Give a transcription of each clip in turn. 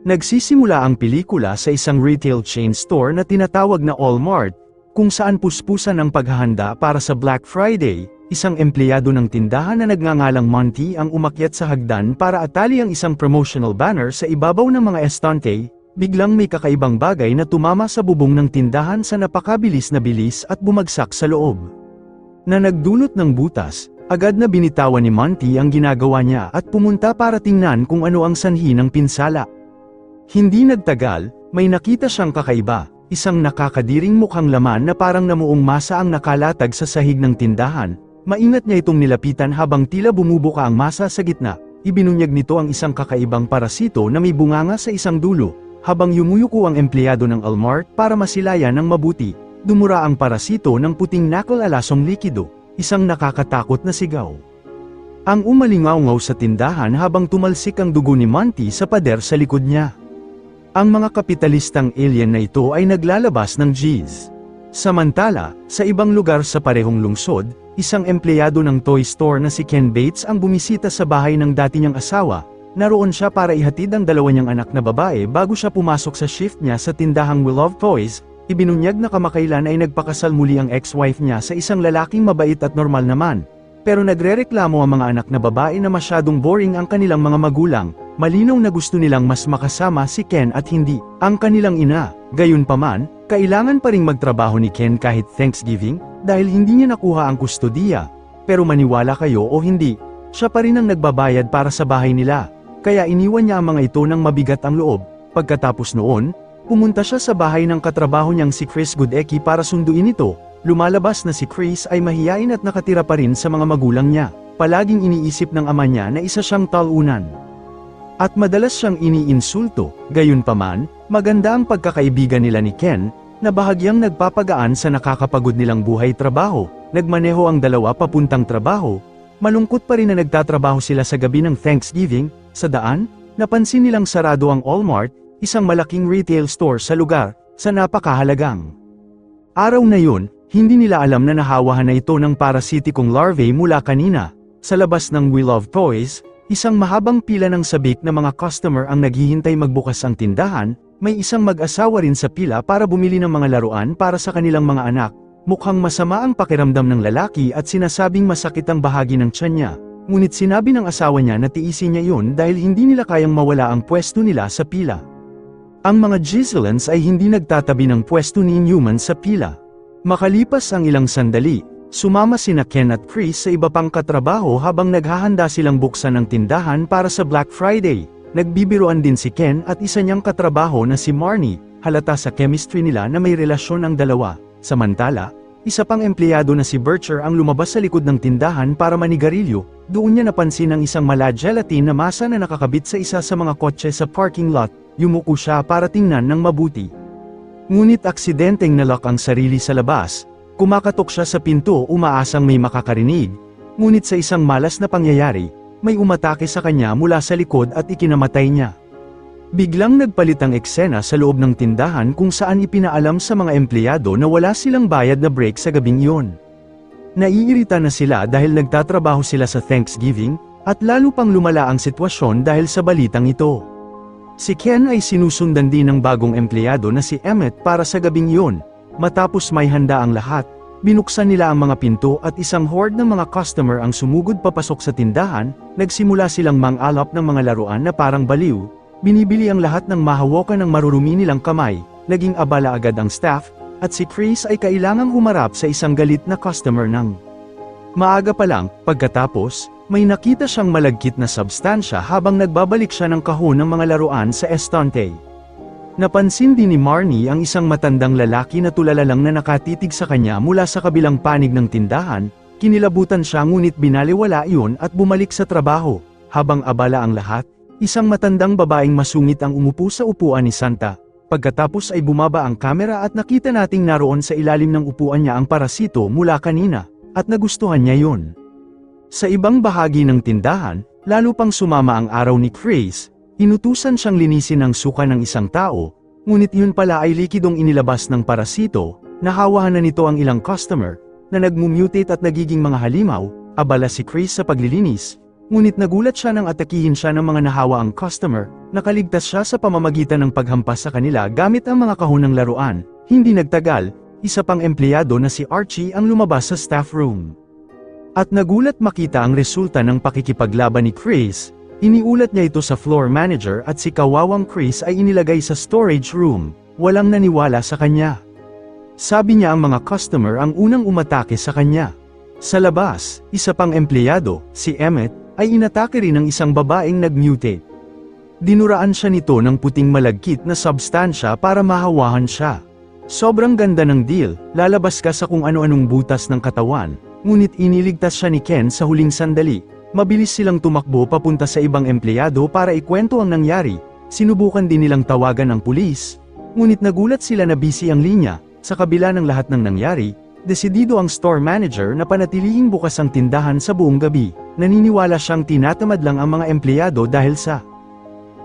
Nagsisimula ang pelikula sa isang retail chain store na tinatawag na Walmart, kung saan puspusan ang paghahanda para sa Black Friday. Isang empleyado ng tindahan na nagngangalang Monty ang umakyat sa hagdan para atali ang isang promotional banner sa ibabaw ng mga estante. Biglang may kakaibang bagay na tumama sa bubong ng tindahan sa napakabilis na bilis at bumagsak sa loob. Na nagdulot ng butas, agad na binitawan ni Monty ang ginagawa niya at pumunta para tingnan kung ano ang sanhi ng pinsala. Hindi nagtagal, may nakita siyang kakaiba, isang nakakadiring mukhang laman na parang namuong masa ang nakalatag sa sahig ng tindahan. Maingat niya itong nilapitan habang tila bumubuka ang masa sa gitna. Ibinunyag nito ang isang kakaibang parasito na may bunganga sa isang dulo. Habang yumuyuko ang empleyado ng Walmart para masilayan ng mabuti, dumura ang parasito ng puting nakal-alasong likido, isang nakakatakot na sigaw. Ang umalingaw-ngaw sa tindahan habang tumalsik ang dugo ni Monty sa pader sa likod niya. Ang mga kapitalistang alien na ito ay naglalabas ng G's. Samantala, sa ibang lugar sa parehong lungsod, isang empleyado ng toy store na si Ken Bates ang bumisita sa bahay ng dati niyang asawa. Naroon siya para ihatid ang dalawa niyang anak na babae bago siya pumasok sa shift niya sa tindahang We Love Toys. Ibinunyag na kamakailan ay nagpakasal muli ang ex-wife niya sa isang lalaking mabait at normal naman. Pero nagrereklamo ang mga anak na babae na masyadong boring ang kanilang mga magulang. Malinaw na gusto nilang mas makasama si Ken at hindi ang kanilang ina. Gayunpaman, kailangan pa ring magtrabaho ni Ken kahit Thanksgiving, dahil hindi niya nakuha ang kustodiya. Pero maniwala kayo o hindi, siya pa rin ang nagbabayad para sa bahay nila. Kaya iniwan niya ang mga ito ng mabigat ang loob. Pagkatapos noon, pumunta siya sa bahay ng katrabaho niyang si Chris Goodecki para sunduin ito. Lumalabas na si Chris ay mahiyain at nakatira pa rin sa mga magulang niya. Palaging iniisip ng ama niya na isa siyang talunan. At madalas siyang iniinsulto. Gayunpaman, maganda ang pagkakaibigan nila ni Ken, na bahagyang nagpapagaan sa nakakapagod nilang buhay-trabaho. Nagmaneho ang dalawa papuntang trabaho. Malungkot pa rin na nagtatrabaho sila sa gabi ng Thanksgiving. Sa daan, napansin nilang sarado ang Walmart, isang malaking retail store sa lugar, sa napakahalagang araw na yun. Hindi nila alam na nahawahan na ito ng parasitikong larvae mula kanina. Sa labas ng We Love Toys, isang mahabang pila ng sabik na mga customer ang naghihintay magbukas ang tindahan. May isang mag-asawa rin sa pila para bumili ng mga laruan para sa kanilang mga anak. Mukhang masama ang pakiramdam ng lalaki at sinasabing masakit ang bahagi ng tiyan niya. Ngunit sinabi ng asawa niya na tiisin niya yun dahil hindi nila kayang mawala ang pwesto nila sa pila. Ang mga Gizelans ay hindi nagtatabi ng pwesto ni Newman sa pila. Makalipas ang ilang sandali, sumama sina Ken at Chris sa iba pang katrabaho habang naghahanda silang buksan ng tindahan para sa Black Friday. Nagbibiruan din si Ken at isa niyang katrabaho na si Marnie. Halata sa chemistry nila na may relasyon ang dalawa. Samantala, isa pang empleyado na si Bircher ang lumabas sa likod ng tindahan para manigarilyo. Doon niya napansin ang isang mala gelatin na masa na nakakabit sa isa sa mga kotse sa parking lot. Yumuko siya para tingnan ng mabuti. Ngunit aksidenteng nalock ang sarili sa labas. Kumakatok siya sa pinto umaasang may makakarinig. Ngunit sa isang malas na pangyayari, may umatake sa kanya mula sa likod at ikinamatay niya. Biglang nagpalit ang eksena sa loob ng tindahan kung saan ipinaalam sa mga empleyado na wala silang bayad na break sa gabing iyon. Naiirita na sila dahil nagtatrabaho sila sa Thanksgiving, at lalo pang lumala ang sitwasyon dahil sa balitang ito. Si Ken ay sinusundan din ng bagong empleyado na si Emmett para sa gabing iyon. Matapos may handa ang lahat, binuksan nila ang mga pinto at isang horde ng mga customer ang sumugod papasok sa tindahan. Nagsimula silang mang-alap ng mga laruan na parang baliw. Binibili ang lahat ng mahawakan ng marurumi nilang kamay. Naging abala agad ang staff, at si Chris ay kailangang humarap sa isang galit na customer ng maaga pa lang. Pagkatapos, may nakita siyang malagkit na substansya habang nagbabalik siya ng kahon ng mga laruan sa estante. Napansin din ni Marnie ang isang matandang lalaki na tulala lang na nakatitig sa kanya mula sa kabilang panig ng tindahan. Kinilabutan siya ngunit binaliwala iyon at bumalik sa trabaho. Habang abala ang lahat, isang matandang babaeng masungit ang umupo sa upuan ni Santa. Pagkatapos ay bumaba ang kamera at nakita nating naroon sa ilalim ng upuan niya ang parasito mula kanina, at nagustuhan niya yun. Sa ibang bahagi ng tindahan, lalo pang sumama ang araw ni Chris. Inutusan siyang linisin ang suka ng isang tao, ngunit yun pala ay likidong inilabas ng parasito. Nahawahan na nito ang ilang customer, na nagmumutate at nagiging mga halimaw. Abala si Chris sa paglilinis. Ngunit nagulat siya nang atakihin siya ng mga nahawaang customer, nakaligtas siya sa pamamagitan ng paghampas sa kanila gamit ang mga kahon ng laruan. Hindi nagtagal, isa pang empleyado na si Archie ang lumabas sa staff room. At nagulat makita ang resulta ng pakikipaglaban ni Chris. Iniulat niya ito sa floor manager at si kawawang Chris ay inilagay sa storage room. Walang naniwala sa kanya. Sabi niya ang mga customer ang unang umatake sa kanya. Sa labas, isa pang empleyado, si Emmett, ay inatake rin ng isang babaeng nag-mutate. Dinuraan siya nito ng puting malagkit na substansya para mahawahan siya. Sobrang ganda ng deal, lalabas ka sa kung ano-anong butas ng katawan, ngunit iniligtas siya ni Ken sa huling sandali. Mabilis silang tumakbo papunta sa ibang empleyado para ikwento ang nangyari. Sinubukan din nilang tawagan ang pulis, ngunit nagulat sila na busy ang linya. Sa kabila ng lahat ng nangyari, desidido ang store manager na panatilihing bukas ang tindahan sa buong gabi. Naniniwala siyang tinatamad lang ang mga empleyado dahil sa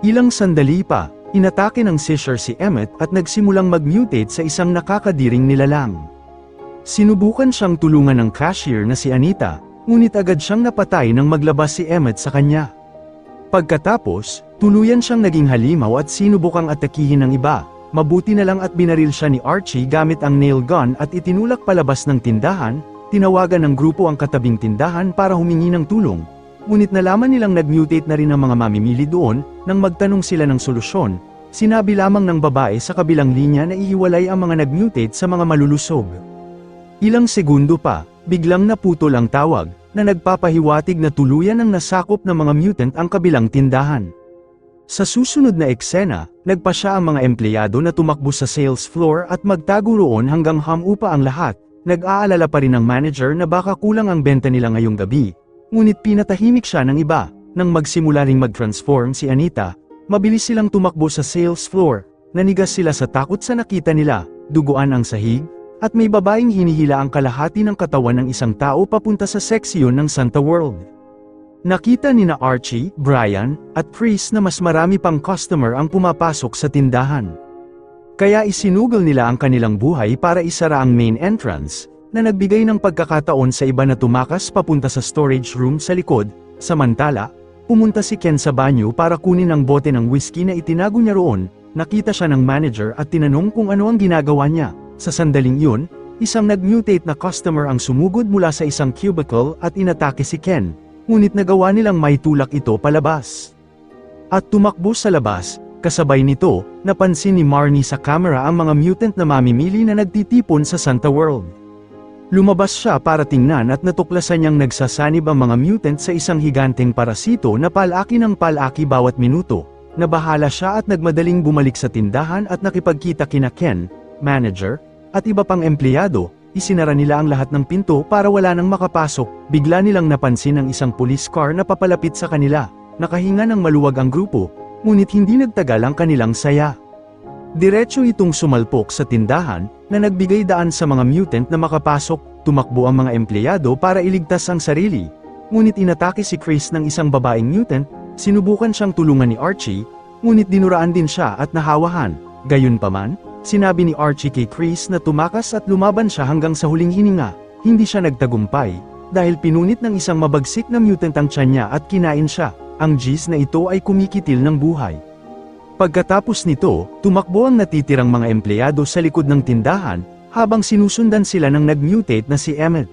ilang sandali pa, inatake ng seizure si Emmett at nagsimulang mag-mutate sa isang nakakadiring nilalang. Sinubukan siyang tulungan ng cashier na si Anita, ngunit agad siyang napatay nang maglabas si Emmett sa kanya. Pagkatapos, tuluyan siyang naging halimaw at sinubukang atakihin ng iba. Mabuti na lang at binaril siya ni Archie gamit ang nail gun at itinulak palabas ng tindahan. Tinawagan ng grupo ang katabing tindahan para humingi ng tulong. Ngunit nalaman nilang nag-mutate na rin ang mga mamimili doon. Nang magtanong sila ng solusyon, sinabi lamang ng babae sa kabilang linya na ihiwalay ang mga nag-mutate sa mga malulusog. Ilang segundo pa, biglang naputol ang tawag, na nagpapahiwatig na tuluyan ang nasakop ng mga mutant ang kabilang tindahan. Sa susunod na eksena, nagpa siya ang mga empleyado na tumakbo sa sales floor at magtago roon hanggang hamupa ang lahat. Nag-aalala pa rin ang manager na baka kulang ang benta nila ngayong gabi. Ngunit pinatahimik siya ng iba. Nang magsimula ring mag-transform si Anita, mabilis silang tumakbo sa sales floor. Nanigas sila sa takot sa nakita nila, duguan ang sahig, at may babaeng hinihila ang kalahati ng katawan ng isang tao papunta sa seksyon ng Santa World. Nakita nina Archie, Brian, at Chris na mas marami pang customer ang pumapasok sa tindahan. Kaya isinugol nila ang kanilang buhay para isara ang main entrance, na nagbigay ng pagkakataon sa iba na tumakas papunta sa storage room sa likod. Samantala, pumunta si Ken sa banyo para kunin ang bote ng whiskey na itinago niya roon. Nakita siya ng manager at tinanong kung ano ang ginagawa niya. Sa sandaling yun, isang nag-mutate na customer ang sumugod mula sa isang cubicle at inatake si Ken. Ngunit nagawa nilang maitulak ito palabas. At tumakbo sa labas. Kasabay nito, napansin ni Marnie sa camera ang mga mutant na mamimili na nagtitipon sa Santa World. Lumabas siya para tingnan at natuklasan niyang nagsasanib ang mga mutant sa isang higanteng parasito na palaki ng palaki bawat minuto. Nabahala siya at nagmadaling bumalik sa tindahan at nakipagkita kina Ken, manager, at iba pang empleyado. Isinara nila ang lahat ng pinto para wala nang makapasok. Bigla nilang napansin ang isang police car na papalapit sa kanila. Nakahinga ng maluwag ang grupo. Ngunit hindi nagtagal ang kanilang saya. Diretso itong sumalpok sa tindahan, na nagbigay daan sa mga mutant na makapasok. Tumakbo ang mga empleyado para iligtas ang sarili. Ngunit inatake si Chris ng isang babaeng mutant. Sinubukan siyang tulungan ni Archie, ngunit dinuraan din siya at nahawahan. Gayunpaman, sinabi ni Archie kay Chris na tumakas at lumaban siya hanggang sa huling hininga. Hindi siya nagtagumpay, dahil pinunit ng isang mabagsik na mutant ang tiyan niya at kinain siya. Ang G's na ito ay kumikitil ng buhay. Pagkatapos nito, tumakbo ang natitirang mga empleyado sa likod ng tindahan, habang sinusundan sila ng nag-mutate na si Emmett.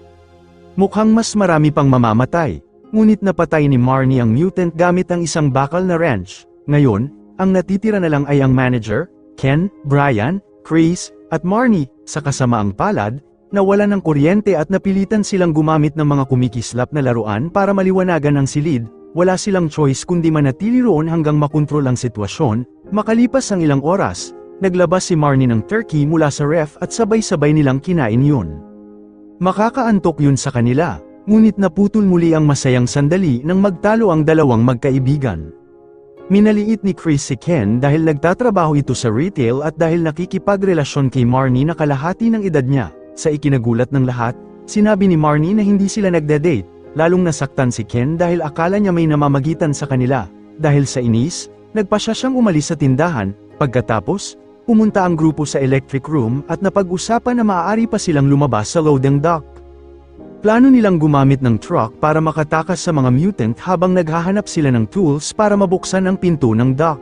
Mukhang mas marami pang mamamatay, ngunit napatay ni Marnie ang mutant gamit ang isang bakal na wrench. Ngayon, ang natitira na lang ay ang manager, Ken, Brian, Chris, at Marnie. Sa kasamaang palad, nawala ng kuryente at napilitan silang gumamit ng mga kumikislap na laruan para maliwanagan ang silid. Wala silang choice kundi manatili roon hanggang makontrol ang sitwasyon. Makalipas ang ilang oras, naglabas si Marnie ng turkey mula sa ref at sabay-sabay nilang kinain yun. Makakaantok yun sa kanila, ngunit naputol muli ang masayang sandali nang magtalo ang dalawang magkaibigan. Minaliit ni Chris si Ken dahil nagtatrabaho ito sa retail at dahil nakikipagrelasyon kay Marnie na kalahati ng edad niya. Sa ikinagulat ng lahat, sinabi ni Marnie na hindi sila nagde-date. Lalong nasaktan si Ken dahil akala niya may namamagitan sa kanila. Dahil sa inis, nagpasya siyang umalis sa tindahan. Pagkatapos, pumunta ang grupo sa electric room at napag-usapan na maaari pa silang lumabas sa loading dock. Plano nilang gumamit ng truck para makatakas sa mga mutant habang naghahanap sila ng tools para mabuksan ang pinto ng dock.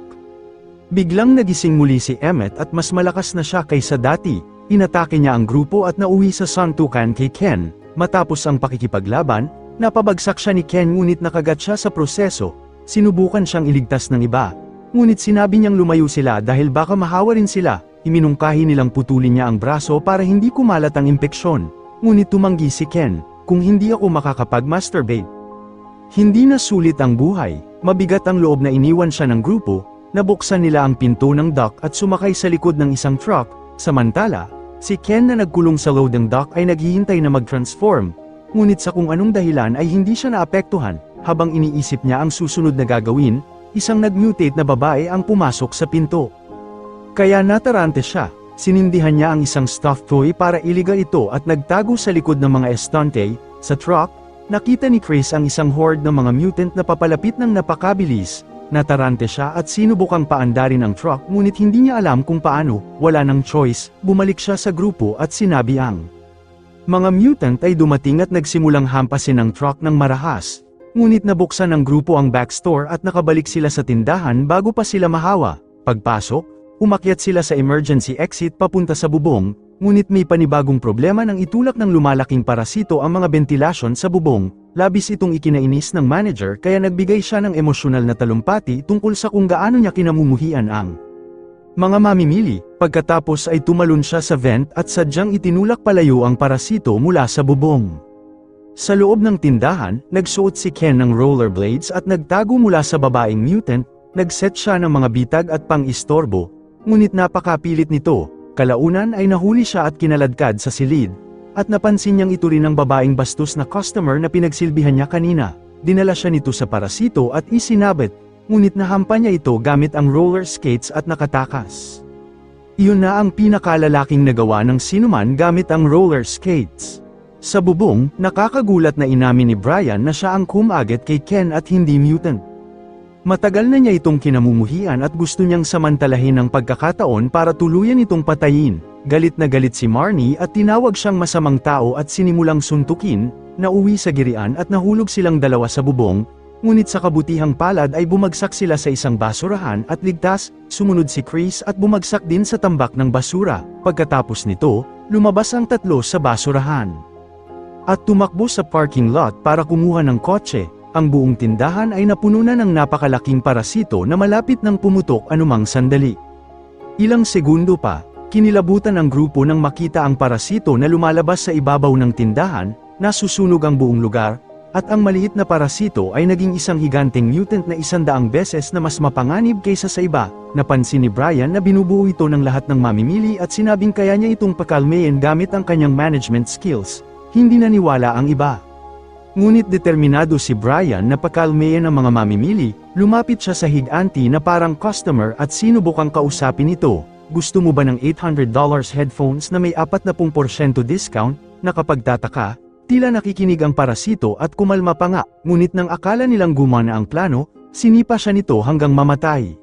Biglang nagising muli si Emmett at mas malakas na siya kaysa dati. Inatake niya ang grupo at nauwi sa suntukan kay Ken. Matapos ang pakikipaglaban, napabagsak siya ni Ken ngunit nakagat siya sa proseso. Sinubukan siyang iligtas ng iba. Ngunit sinabi niyang lumayo sila dahil baka mahawa rin sila. Iminungkahi nilang putulin niya ang braso para hindi kumalat ang impeksyon. Ngunit tumanggi si Ken, kung hindi ako makakapag-masturbate. Hindi na sulit ang buhay, mabigat ang loob na iniwan siya ng grupo, nabuksan nila ang pinto ng dock at sumakay sa likod ng isang truck, samantala, si Ken na nagkulong sa loading dock ay naghihintay na mag-transform, ngunit sa kung anong dahilan ay hindi siya naapektuhan, habang iniisip niya ang susunod na gagawin, isang nag-mutate na babae ang pumasok sa pinto. Kaya natarante siya. Sinindihan niya ang isang stuffed toy para iliga ito at nagtago sa likod ng mga estante. Sa truck, nakita ni Chris ang isang horde ng mga mutant na papalapit ng napakabilis. Natarante siya at sinubukang paandarin ang truck ngunit hindi niya alam kung paano. Wala ng choice, bumalik siya sa grupo at sinabi ang mga mutant ay dumating at nagsimulang hampasin ang truck ng marahas. Ngunit nabuksan ng grupo ang backstore at nakabalik sila sa tindahan bago pa sila mahawa. Pagpasok, umakyat sila sa emergency exit papunta sa bubong, ngunit may panibagong problema nang itulak ng lumalaking parasito ang mga ventilasyon sa bubong. Labis itong ikinainis ng manager kaya nagbigay siya ng emosyonal na talumpati tungkol sa kung gaano niya kinamumuhian ang mga mamimili. Pagkatapos ay tumalon siya sa vent at sadyang itinulak palayo ang parasito mula sa bubong. Sa loob ng tindahan, nagsuot si Ken ng rollerblades at nagtago mula sa babaeng mutant, nagset siya ng mga bitag at pang-istorbo. Ngunit napakapilit nito, kalaunan ay nahuli siya at kinaladkad sa silid, at napansin niyang ito rin ang babaeng bastos na customer na pinagsilbihan niya kanina. Dinala siya nito sa parasito at isinabit, ngunit nahampa niya ito gamit ang roller skates at nakatakas. Iyon na ang pinakalalaking nagawa ng sinuman gamit ang roller skates. Sa bubong, nakakagulat na inamin ni Brian na siya ang kumagat kay Ken at hindi mutant. Matagal na niya itong kinamumuhian at gusto niyang samantalahin ang pagkakataon para tuluyan itong patayin. Galit na galit si Marnie at tinawag siyang masamang tao at sinimulang suntukin, nauwi sa girian at nahulog silang dalawa sa bubong, ngunit sa kabutihang palad ay bumagsak sila sa isang basurahan at ligtas. Sumunod si Chris at bumagsak din sa tambak ng basura. Pagkatapos nito, lumabas ang tatlo sa basurahan at tumakbo sa parking lot para kumuha ng kotse. Ang buong tindahan ay napuno na ng napakalaking parasito na malapit nang pumutok anumang sandali. Ilang segundo pa, kinilabutan ang grupo nang makita ang parasito na lumalabas sa ibabaw ng tindahan, nasusunog ang buong lugar, at ang maliit na parasito ay naging isang higanteng mutant na 100 beses na mas mapanganib kaysa sa iba. Napansin ni Brian na binubuo ito ng lahat ng mamimili at sinabing kaya niya itong pakalmayin gamit ang kanyang management skills. Hindi naniwala ang iba. Ngunit determinado si Brian na pakalmayan ang mga mamimili, lumapit siya sa higanti na parang customer at sinubukang kausapin ito. Gusto mo ba ng $800 headphones na may 40% discount? Nakapagtataka, tila nakikinig ang parasito at kumalma pa nga, ngunit nang akala nilang gumana ang plano, sinipa siya nito hanggang mamatay.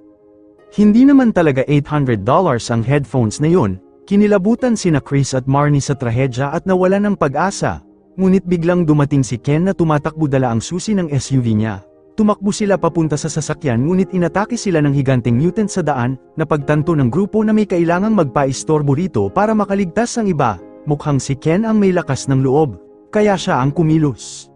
Hindi naman talaga $800 ang headphones na yun. Kinilabutan sina Chris at Marnie sa trahedya at nawalan ng pag-asa. Ngunit biglang dumating si Ken na tumatakbo dala ang susi ng SUV niya. Tumakbo sila papunta sa sasakyan ngunit inatake sila ng higanteng mutant sa daan. Napagtanto ng grupo na may kailangang magpa-istorbo rito para makaligtas ang iba. Mukhang si Ken ang may lakas ng loob, kaya siya ang kumilos.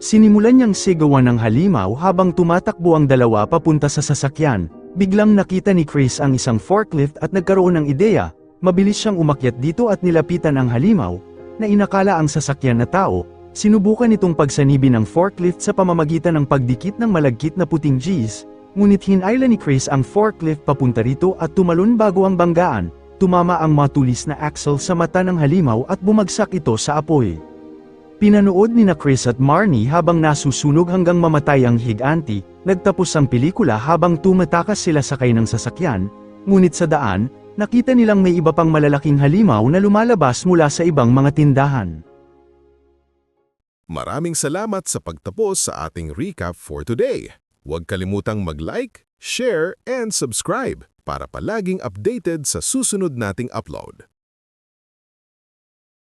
Sinimulan niyang sigawan ng halimaw habang tumatakbo ang dalawa papunta sa sasakyan. Biglang nakita ni Chris ang isang forklift at nagkaroon ng ideya. Mabilis siyang umakyat dito at nilapitan ang halimaw, na inakala ang sasakyan na tao. Sinubukan itong pagsanibin ng forklift sa pamamagitan ng pagdikit ng malagkit na puting G's, ngunit hinayla ni Chris ang forklift papunta rito at tumalon bago ang banggaan. Tumama ang matulis na axle sa mata ng halimaw at bumagsak ito sa apoy. Pinanood ni na Chris at Marnie habang nasusunog hanggang mamatay ang higanti. Nagtapos ang pelikula habang tumatakas sila sakay ng sasakyan, ngunit sa daan, nakita nilang may iba pang malalaking halimaw na lumalabas mula sa ibang mga tindahan. Maraming salamat sa pagtapos sa ating recap for today. Huwag kalimutang mag-like, share, and subscribe para palaging updated sa susunod nating upload.